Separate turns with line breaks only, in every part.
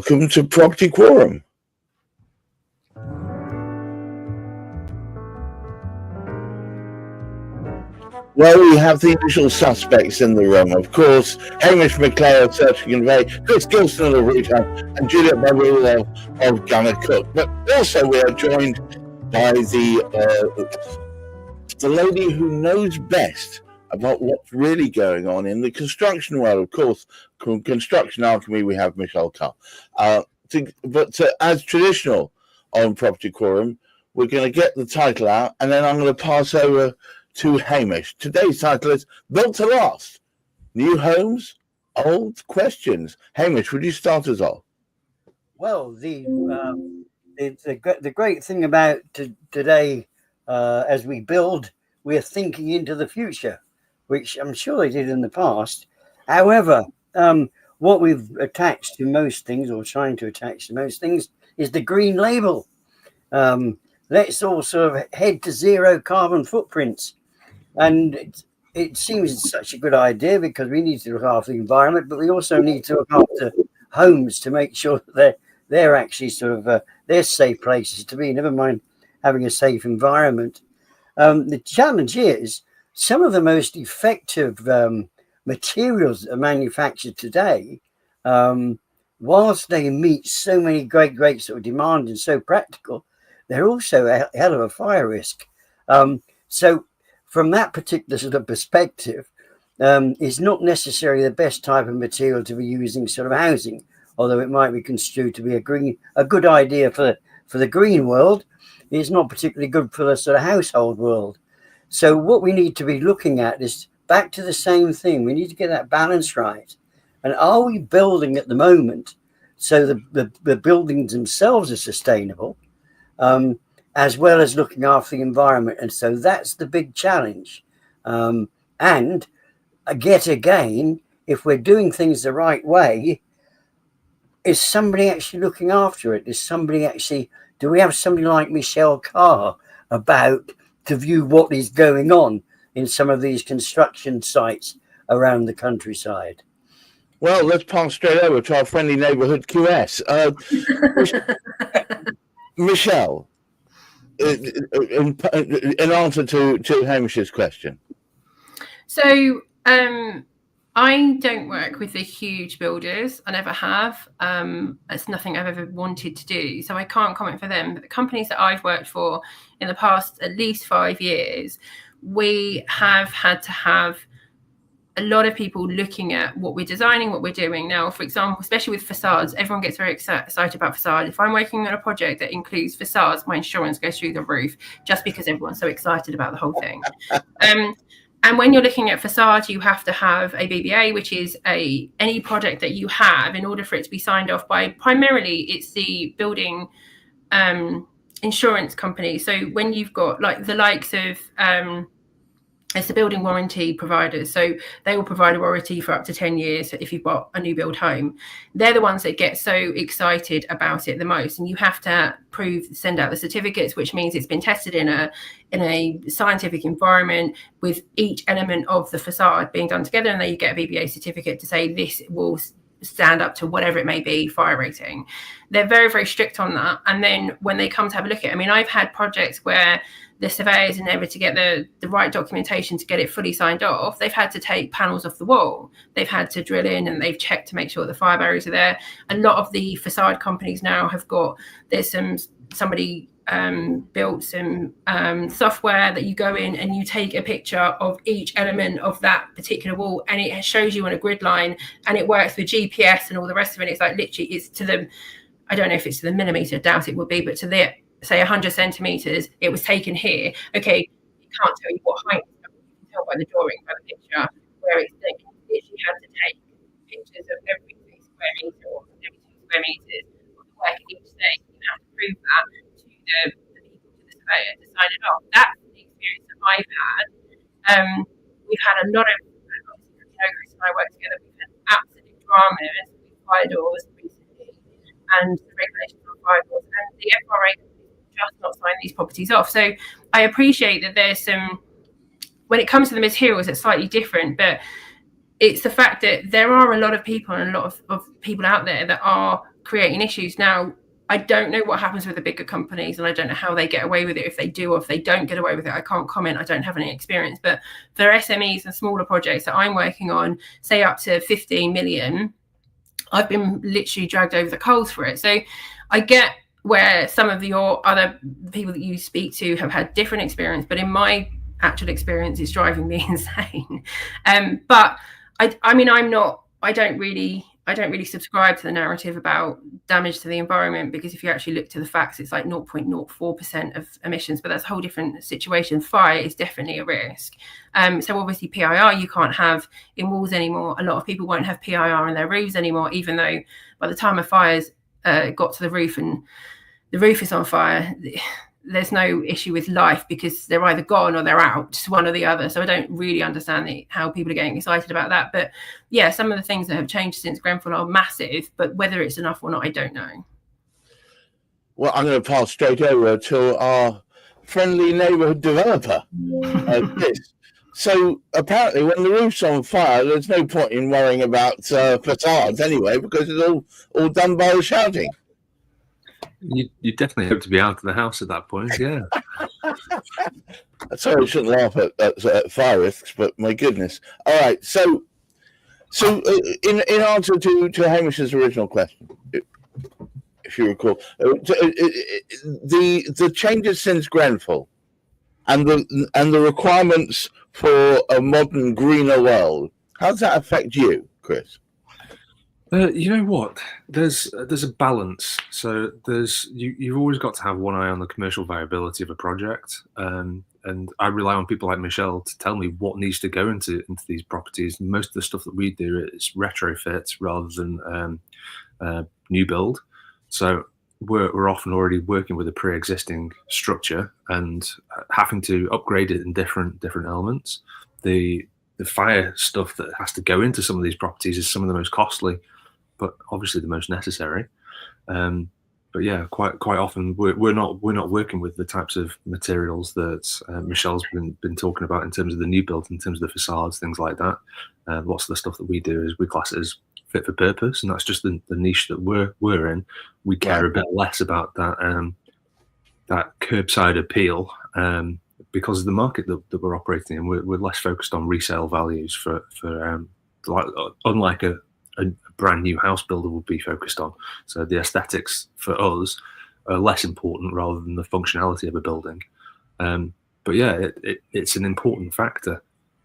Welcome to Property Quorum. Well, we have the usual suspects in the room, of course. Hamish McLeod, Search and Convey, Chris Gilson of the Retail, and Juliet Barullo of Gunner Cook. But also we are joined by the lady who knows best about what's really going on in the construction world. Of course, construction alchemy, we have Michelle Carr. But as traditional on Property Quorum, we're going to get the title out, and then I'm going to pass over to Hamish. Today's title is Built to Last. New homes, old questions. Hamish, would you start us off?
Well, the great thing about today, as we build, we're thinking into the future, which I'm sure they did in the past. However, what we've attached to most things, or trying to attach to most things, is the green label. Let's all sort of head to zero carbon footprints. And it seems such a good idea because we need to look after the environment, but we also need to look after homes to make sure that they're actually sort of they're safe places to be, never mind having a safe environment. The challenge is some of the most effective materials that are manufactured today, whilst they meet so many great sort of demand and so practical, they're also a hell of a fire risk. So from that particular sort of perspective, it's not necessarily the best type of material to be using sort of housing, although it might be construed to be a good idea for the green world. It's not particularly good for the sort of household world. So what we need to be looking at is back to the same thing. We need to get that balance right. And are we building at the moment so the buildings themselves are sustainable, as well as looking after the environment? And so that's the big challenge. And yet again, if we're doing things the right way, is somebody actually looking after it? Do we have somebody like Michelle Carr about to view what is going on in some of these construction sites around the countryside?
Well, let's pass straight over to our friendly neighbourhood QS. Michelle, in answer to Hamish's question.
So I don't work with the huge builders. I never have. It's nothing I've ever wanted to do. So I can't comment for them. But the companies that I've worked for in the past at least 5 years, we have had to have a lot of people looking at what we're designing, what we're doing. Now, for example, especially with facades, everyone gets very excited about facade. If I'm working on a project that includes facades, my insurance goes through the roof just because everyone's so excited about the whole thing. And when you're looking at facade, you have to have a BBA, which is any project that you have in order for it to be signed off by, primarily it's the building insurance company. So when you've got like the likes of it's the building warranty providers. So they will provide a warranty for up to 10 years if you've got a new build home. They're the ones that get so excited about it the most. And you have to send out the certificates, which means it's been tested in a scientific environment with each element of the facade being done together. And then you get a BBA certificate to say this will stand up to whatever it may be, fire rating. They're very, very strict on that. And then when they come to have a look at it, I mean, I've had projects where the surveyors endeavour to get the right documentation to get it fully signed off. They've had to take panels off the wall. They've had to drill in and they've checked to make sure the fire barriers are there. A lot of the facade companies now have somebody built some software that you go in and you take a picture of each element of that particular wall and it shows you on a grid line and it works with GPS and all the rest of it. It's like literally it's to the, I don't know if it's to the millimetre, I doubt it would be, but to the, say 100 centimetres, it was taken here. Okay, you can't tell you what height, you can tell by the drawing, by the picture, where it's taken. You literally had to take pictures of every 3 square metre or every 2 square metres of the work at each stage. You have to prove that to the people, to the surveyor to sign it off. That's the experience that I've had. We've had a lot of, Chris and I work together, we've had absolute dramas with fire doors recently and the regulations on fire doors, and the FRA just not sign these properties off. So I appreciate that there's when it comes to the materials, it's slightly different, but it's the fact that there are a lot of people and a lot of people out there that are creating issues. Now, I don't know what happens with the bigger companies, and I don't know how they get away with it, if they do or if they don't get away with it. I can't comment. I don't have any experience. But for SMEs and smaller projects that I'm working on, say up to 15 million, I've been literally dragged over the coals for it. So I get where some of your other people that you speak to have had different experience, but in my actual experience, it's driving me insane. But I mean, I don't really subscribe to the narrative about damage to the environment, because if you actually look to the facts, it's like 0.04% of emissions, but that's a whole different situation. Fire is definitely a risk. So obviously PIR you can't have in walls anymore. A lot of people won't have PIR in their roofs anymore, even though by the time a fire's got to the roof and the roof is on fire, there's no issue with life, because they're either gone or they're out, just one or the other. So I don't really understand how people are getting excited about that. But yeah, some of the things that have changed since Grenfell are massive, but whether it's enough or not, I don't know.
Well, I'm going to pass straight over to our friendly neighbourhood developer, Chris. So apparently when the roof's on fire, there's no point in worrying about facades anyway, because it's all done by the shouting.
You definitely hope to be out of the house at that point, yeah.
Sorry, I shouldn't laugh at fire risks, but my goodness. All right, so in answer to Hamish's original question, if you recall, the changes since Grenfell and the requirements for a modern, greener world, how does that affect you, Chris?
You know what? There's a balance. So you've always got to have one eye on the commercial viability of a project, and I rely on people like Michelle to tell me what needs to go into these properties. Most of the stuff that we do is retrofit rather than new build. So we're often already working with a pre-existing structure and having to upgrade it in different elements. The fire stuff that has to go into some of these properties is some of the most costly, but obviously the most necessary. But yeah, quite often we're not working with the types of materials that Michelle's been talking about in terms of the new build, in terms of the facades, things like that. Lots of the stuff that we do is we class it as fit for purpose, and that's just the niche that we're in. We care a bit less about that curbside appeal because of the market that we're operating in. We're less focused on resale values for unlike a brand new house builder would be focused on. So the aesthetics for us are less important rather than the functionality of a building. But yeah, it's an important factor.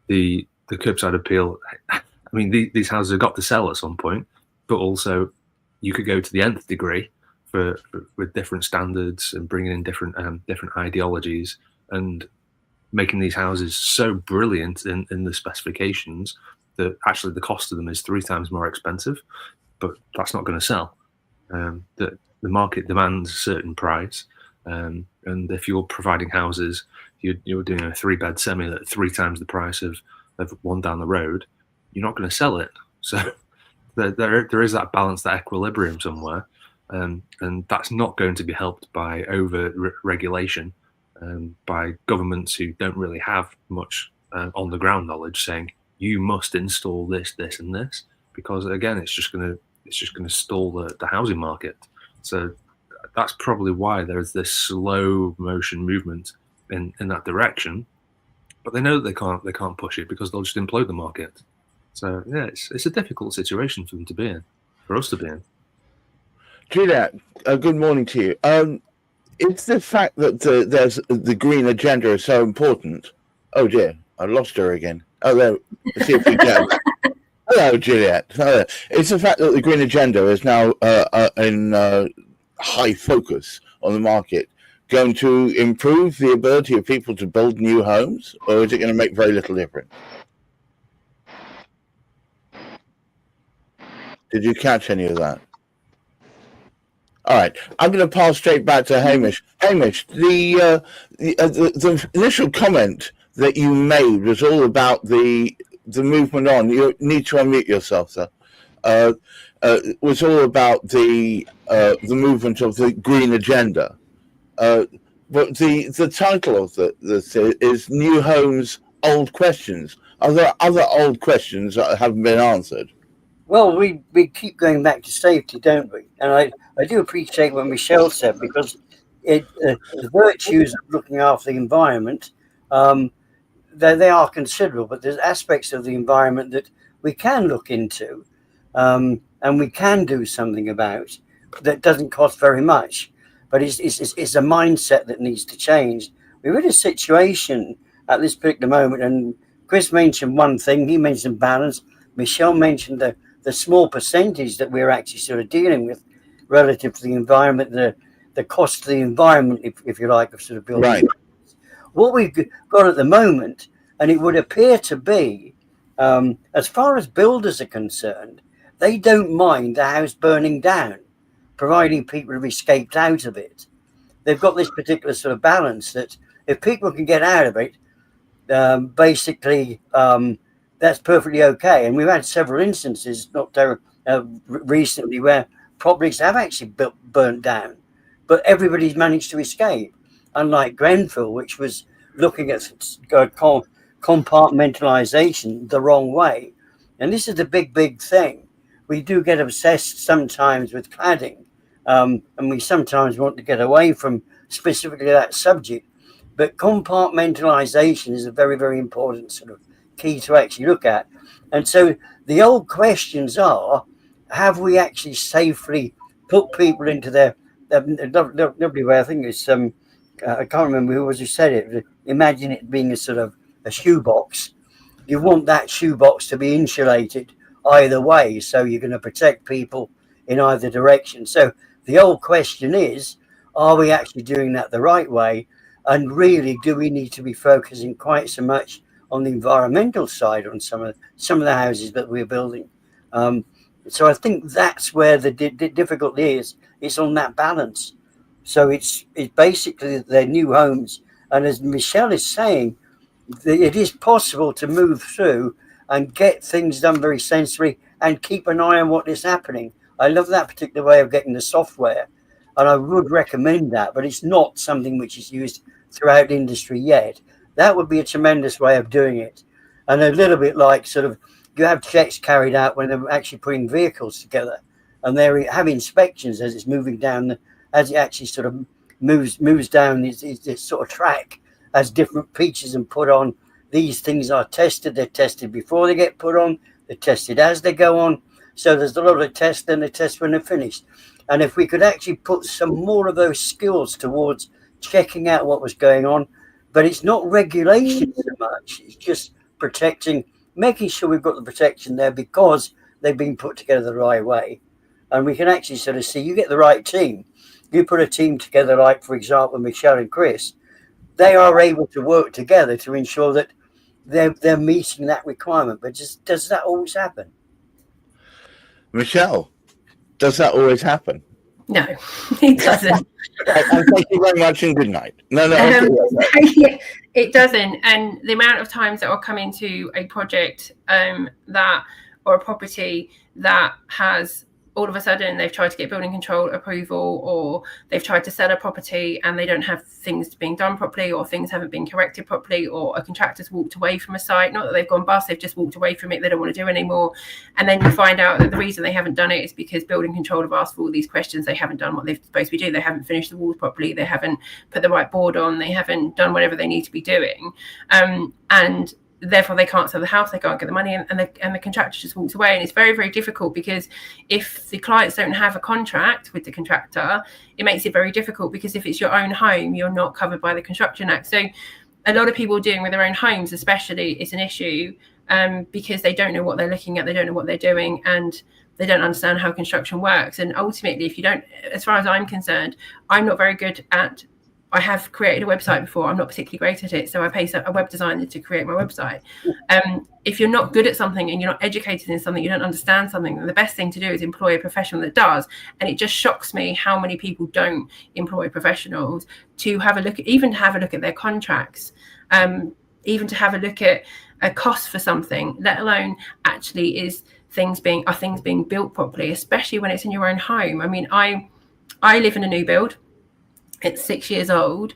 The curbside appeal. I mean, these houses have got to sell at some point, but also you could go to the nth degree with different standards and bringing in different ideologies and making these houses so brilliant in the specifications that actually the cost of them is 3 times more expensive, but that's not going to sell. The market demands a certain price, and if you're providing houses, you're doing a 3-bed semi at 3 times the price of one down the road, you're not going to sell it. So there is that balance, that equilibrium somewhere, and that's not going to be helped by over-regulation, by governments who don't really have much on-the-ground knowledge saying, you must install this, this, and this, because again, it's just going to stall the housing market. So that's probably why there's this slow motion movement in that direction. But they know that they can't push it because they'll just implode the market. So yeah, it's a difficult situation for them to be in, for us to be in.
Juliet, good morning to you. It's the fact that there's the green agenda is so important. Oh dear, I lost her again. Oh, there. Let's see if we can. Hello, Juliet. Hello. It's the fact that the green agenda is now in high focus on the market going to improve the ability of people to build new homes, or is it going to make very little difference? Did you catch any of that? All right, I'm going to pass straight back to Hamish. Hamish, the initial comment that you made was all about the movement on. You need to unmute yourself, sir. Was all about the movement of the green agenda. But the title of this is New Homes, Old Questions. Are there other old questions that haven't been answered?
Well, we keep going back to safety, don't we? And I do appreciate what Michelle said, because the virtues of looking after the environment, they are considerable, but there's aspects of the environment that we can look into, and we can do something about that doesn't cost very much. But it's a mindset that needs to change. We're in a situation at this particular moment, and Chris mentioned one thing, he mentioned balance. Michelle mentioned the small percentage that we're actually sort of dealing with relative to the environment, the cost to the environment, if you like, of sort of building.
Right.
What we've got at the moment, and it would appear to be, as far as builders are concerned, they don't mind the house burning down, providing people have escaped out of it. They've got this particular sort of balance that if people can get out of it, basically, that's perfectly okay. And we've had several instances, not recently, where properties have actually burnt down, but everybody's managed to escape. Unlike Grenfell, which was looking at compartmentalization the wrong way. And this is the big thing. We do get obsessed sometimes with cladding, and we sometimes want to get away from specifically that subject. But compartmentalization is a very important sort of key to actually look at. And so the old questions are, have we actually safely put people into their lovely way? I think it's I can't remember who was who said it. Imagine it being a sort of a shoebox. You want that shoebox to be insulated either way, so you're going to protect people in either direction. So the old question is, are we actually doing that the right way? And really, do we need to be focusing quite so much on the environmental side on some of the houses that we're building? So I think that's where the difficulty is. It's on that balance. So it's basically their new homes. And as Michelle is saying, it is possible to move through and get things done very sensibly and keep an eye on what is happening. I love that particular way of getting the software, and I would recommend that, but it's not something which is used throughout industry yet. That would be a tremendous way of doing it. And a little bit like sort of, you have checks carried out when they're actually putting vehicles together, and they have inspections as it's moving down, as it actually sort of moves down this sort of track, as different features and put on. These things are tested. They're tested before they get put on. They're tested as they go on. So there's a lot of tests, and they test when they're finished. And if we could actually put some more of those skills towards checking out what was going on, but it's not regulation so much. It's just protecting, making sure we've got the protection there because they've been put together the right way. And we can actually sort of see, you get the right team. You put a team together, like, for example, Michelle and Chris, they are able to work together to ensure that they're meeting that requirement. But just does that always happen?
Michelle, does that always happen?
No, it doesn't.
And thank you very much and good night. No,
yeah, it doesn't. And the amount of times that I'll come into a project or a property that has all of a sudden they've tried to get building control approval, or they've tried to sell a property and they don't have things being done properly, or things haven't been corrected properly, or a contractor's walked away from a site. Not that they've gone bust, they've just walked away from it. They don't want to do anymore. And then you find out that the reason they haven't done it is because building control have asked for all these questions. They haven't done what they're supposed to be doing. They haven't finished the walls properly. They haven't put the right board on. They haven't done whatever they need to be doing. And therefore they can't sell the house, they can't get the money, and the contractor just walks away. And it's very difficult, because if the clients don't have a contract with the contractor, it makes it very difficult, because if it's your own home, you're not covered by the Construction Act. So a lot of people doing with their own homes especially is an issue, because they don't know what they're looking at, they don't know what they're doing, and they don't understand how construction works. And ultimately, if you don't, as far as I'm concerned, I'm not very good at, I have created a website before. I'm not particularly great at it. So I pay a web designer to create my website. If you're not good at something and you're not educated in something, you don't understand something, then the best thing to do is employ a professional that does. And it just shocks me how many people don't employ professionals to have a look at, even to have a look at their contracts, even to have a look at a cost for something, let alone actually are things being built properly, especially when it's in your own home. I mean, I live in a new build. It's 6 years old.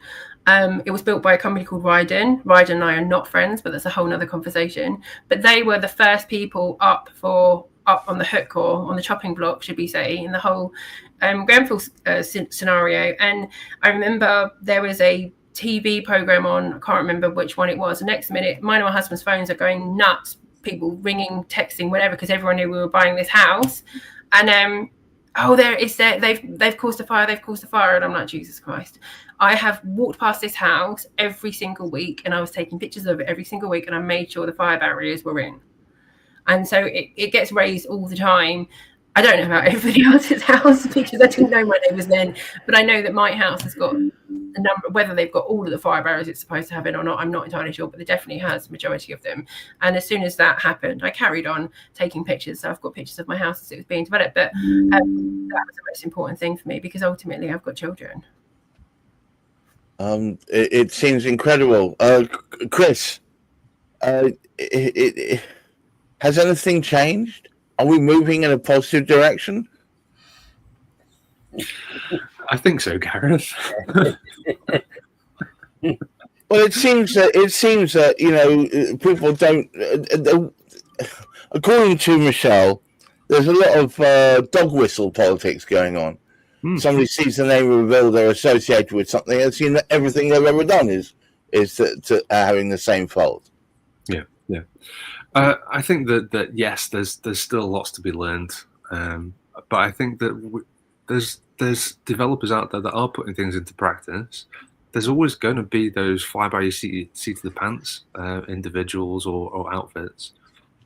It was built by a company called Ryden. Ryden and I are not friends, but that's a whole nother conversation. But they were the first people up for up on the hook or on the chopping block, should we say, in the whole Grenfell scenario. And I remember there was a TV program on, I can't remember which one it was. The next minute, mine and my husband's phones are going nuts, people ringing, texting, whatever, because everyone knew we were buying this house. And oh, they've caused a fire, and I'm like, Jesus Christ. I have walked past this house every single week, and I was taking pictures of it every single week, and I made sure the fire barriers were in. And so it gets raised all the time. I don't know about everybody else's house because I didn't know my neighbours then, but I know that my house has got a number, whether they've got all of the fire barriers it's supposed to have in or not, I'm not entirely sure, but it definitely has, majority of them. And as soon as that happened, I carried on taking pictures. So I've got pictures of my house as it was being developed, but that was the most important thing for me because ultimately I've got children.
It seems incredible. Chris, has anything changed? Are we moving in a positive direction?
I think so, Gareth.
Well, it seems that you know, people don't. According to Michelle, there's a lot of dog whistle politics going on. Somebody sees the name of a builder associated with something and seen that everything they've ever done is to having the same fault.
Yeah. I think that yes, there's still lots to be learned, but I think that there's developers out there that are putting things into practice. There's always going to be those fly by your seat of the pants individuals or outfits,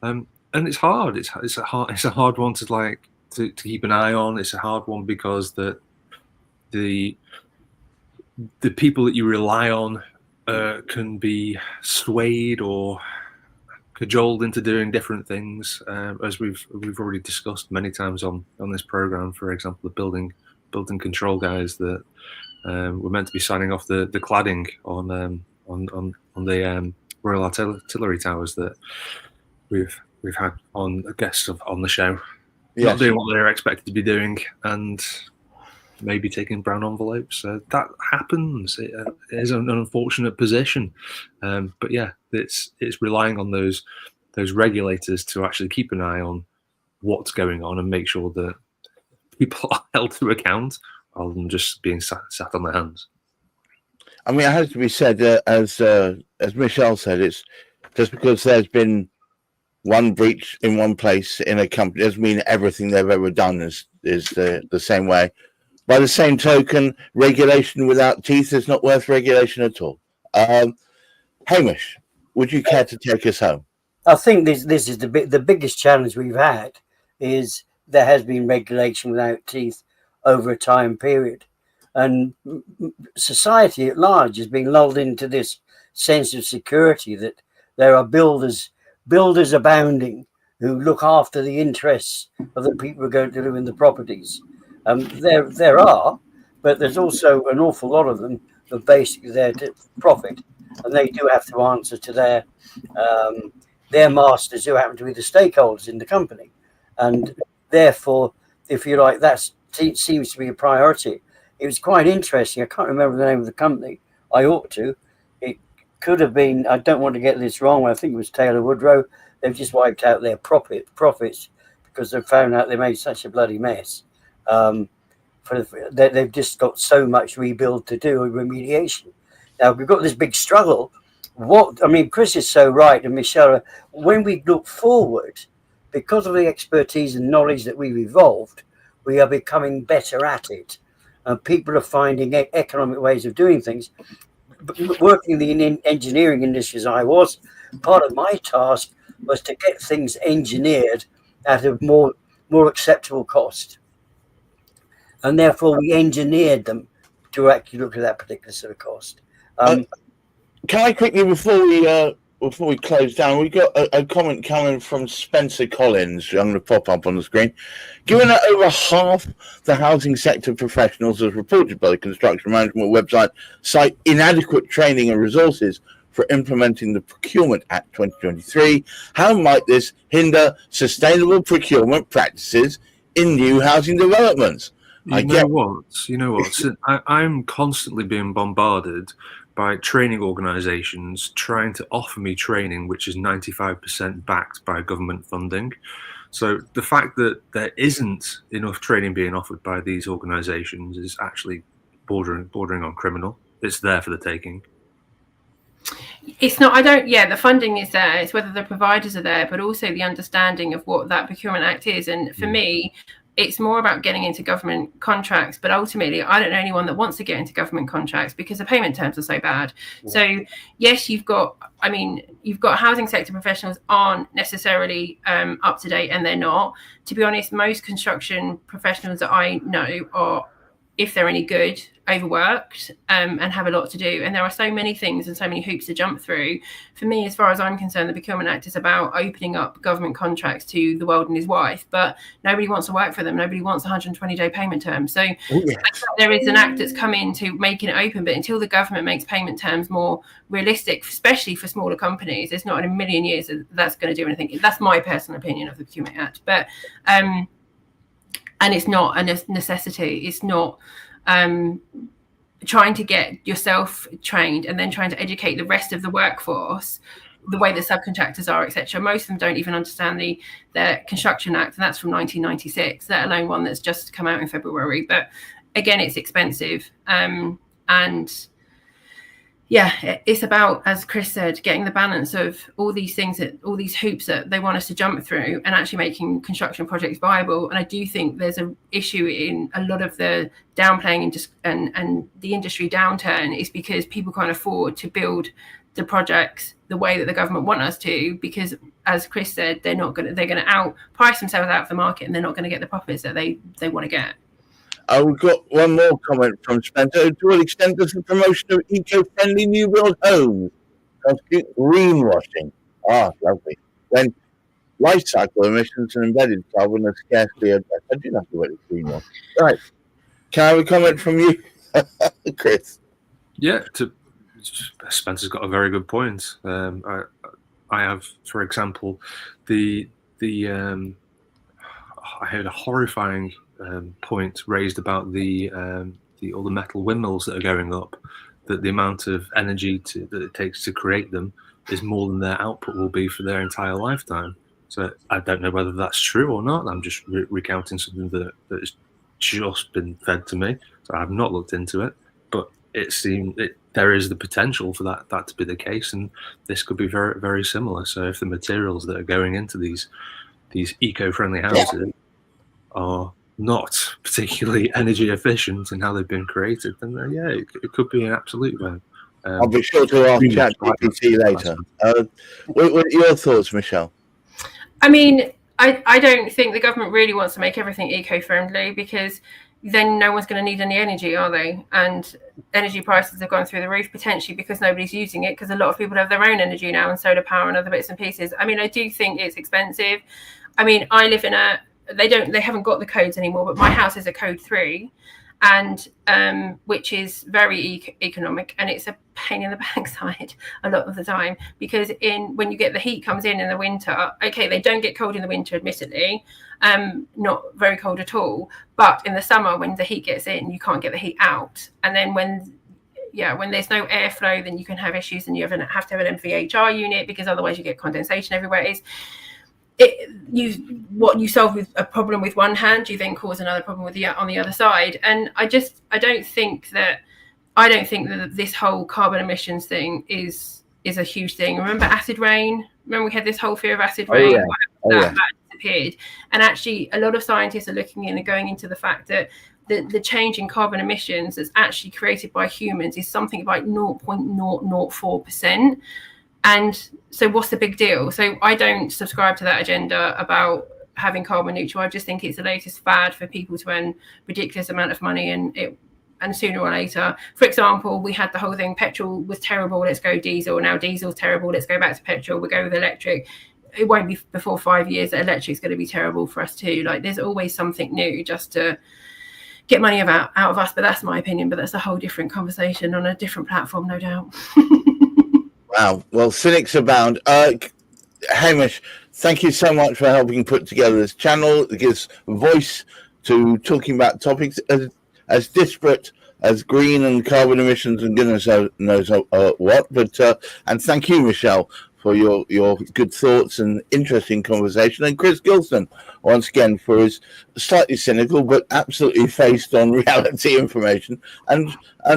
and it's hard. It's a hard one to keep an eye on. It's a hard one because the people that you rely on can be swayed or cajoled into doing different things, as we've already discussed many times on this program. For example, the building control guys that were meant to be signing off the cladding on the Royal Artillery Towers that we've had on guests on the show. Yes. Not doing what they're expected to be doing, and maybe taking brown envelopes. That happens. It is an unfortunate position, but yeah, it's relying on those regulators to actually keep an eye on what's going on and make sure that people are held to account rather than just being sat on their hands.
I mean, it has to be said, as Michelle said, it's just because there's been one breach in one place in a company doesn't mean everything they've ever done is the same way. By the same token, regulation without teeth is not worth regulation at all. Hamish, would you care to take us home?
I think this is the biggest challenge we've had is there has been regulation without teeth over a time period, and society at large has been lulled into this sense of security that there are builders abounding who look after the interests of the people who are going to live in the properties. There are, but there's also an awful lot of them who are basically there to profit, and they do have to answer to their masters who happen to be the stakeholders in the company. And therefore, if you like, that seems to be a priority. It was quite interesting. I can't remember the name of the company. I ought to. It could have been, I don't want to get this wrong, I think it was Taylor Woodrow. They've just wiped out their profits because they found out they made such a bloody mess. They've just got so much rebuild to do and remediation. Now we've got this big struggle. Chris is so right, and Michelle, when we look forward, because of the expertise and knowledge that we've evolved, we are becoming better at it. And people are finding economic ways of doing things. Working in the engineering industry as I was, part of my task was to get things engineered at a more acceptable cost. And therefore we engineered them to actually look at that particular sort of cost.
Can I quickly, before we close down, we got a comment coming from Spencer Collins. I'm going to pop up on the screen. Given that over half the housing sector professionals, as reported by the Construction Management website, cite inadequate training and resources for implementing the Procurement Act 2023, how might this hinder sustainable procurement practices in new housing developments?
You know what? So I'm constantly being bombarded by training organisations trying to offer me training which is 95% backed by government funding. So the fact that there isn't enough training being offered by these organisations is actually bordering on criminal. It's there for the taking.
It's not, the funding is there. It's whether the providers are there, but also the understanding of what that Procurement Act is. And for me, it's more about getting into government contracts. But ultimately, I don't know anyone that wants to get into government contracts because the payment terms are so bad. Yeah. So yes, you've got housing sector professionals aren't necessarily up to date, and they're not. To be honest, most construction professionals that I know are, if they're any good, overworked and have a lot to do. And there are so many things and so many hoops to jump through. For me, as far as I'm concerned, the Procurement Act is about opening up government contracts to the world and his wife, but nobody wants to work for them. Nobody wants 120-day payment terms. So there is an act that's come in to making it open, but until the government makes payment terms more realistic, especially for smaller companies, it's not in a million years that's going to do anything. That's my personal opinion of the Procurement Act. But and it's not a necessity. It's not trying to get yourself trained and then trying to educate the rest of the workforce the way that subcontractors are, etc. Most of them don't even understand the Construction Act, and that's from 1996, let alone one that's just come out in February. But again, it's expensive. And yeah, it's about, as Chris said, getting the balance of all these things, all these hoops that they want us to jump through, and actually making construction projects viable. And I do think there's an issue in a lot of the downplaying and the industry downturn is because people can't afford to build the projects the way that the government want us to, because as Chris said, they're going to outprice themselves out of the market, and they're not going to get the profits that they want to get.
We've got one more comment from Spencer. To what extent does the promotion of eco-friendly new build homes constitute greenwashing? Lovely. When life cycle emissions and embedded carbon are scarcely addressed. I do not know what it's greenwashing. Right. Can I have a comment from you, Chris? Yeah,
Spencer's got a very good point. I have, for example, I heard a horrifying point raised about all the metal windmills that are going up, that the amount of energy that it takes to create them is more than their output will be for their entire lifetime. So I don't know whether that's true or not. I'm just recounting something that has just been fed to me. So I have not looked into it, but it seemed there is the potential for that to be the case, and this could be very, very similar. So if the materials that are going into these eco-friendly houses are not particularly energy efficient in how they've been created, then it could be an absolute one.
I'll be sure to ask ChatGPT later. What are your thoughts, Michelle?
I mean, I don't think the government really wants to make everything eco-friendly, because then no one's going to need any energy, are they? And energy prices have gone through the roof, potentially because nobody's using it, because a lot of people have their own energy now and solar power and other bits and pieces. I mean, I do think it's expensive. I mean, I live in they haven't got the codes anymore, but my house is a code 3, and which is very economic, and it's a pain in the backside a lot of the time, because when you get the heat comes in the winter, okay, they don't get cold in the winter, admittedly, not very cold at all, but in the summer when the heat gets in, you can't get the heat out, and then when there's no airflow, then you can have issues, and you have to have an MVHR unit, because otherwise you get condensation everywhere. What you solve with a problem with one hand, you then cause another problem on the other side. And I don't think that this whole carbon emissions thing is a huge thing. Remember acid rain? Remember we had this whole fear of acid rain? That disappeared. And actually a lot of scientists are looking in and going into the fact that the change in carbon emissions that's actually created by humans is something like 0.004%. And so what's the big deal? So I don't subscribe to that agenda about having carbon neutral. I just think it's the latest fad for people to earn ridiculous amount of money, and sooner or later, for example, we had the whole thing, petrol was terrible, let's go diesel. Now diesel's terrible, let's go back to petrol, we'll go with electric. It won't be before 5 years that electric's going to be terrible for us too. Like, there's always something new just to get money out of us. But that's my opinion, but that's a whole different conversation on a different platform, no doubt.
Wow. Well, cynics abound. Hamish, thank you so much for helping put together this channel. It gives voice to talking about topics as disparate as green and carbon emissions and goodness knows what. But and thank you, Michelle, for your good thoughts and interesting conversation, and Chris Gilson once again for his slightly cynical but absolutely faced on reality information. And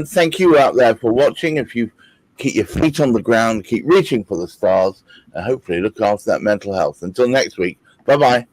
thank you out there for watching. If you keep your feet on the ground, keep reaching for the stars, and hopefully look after that mental health. Until next week, bye bye.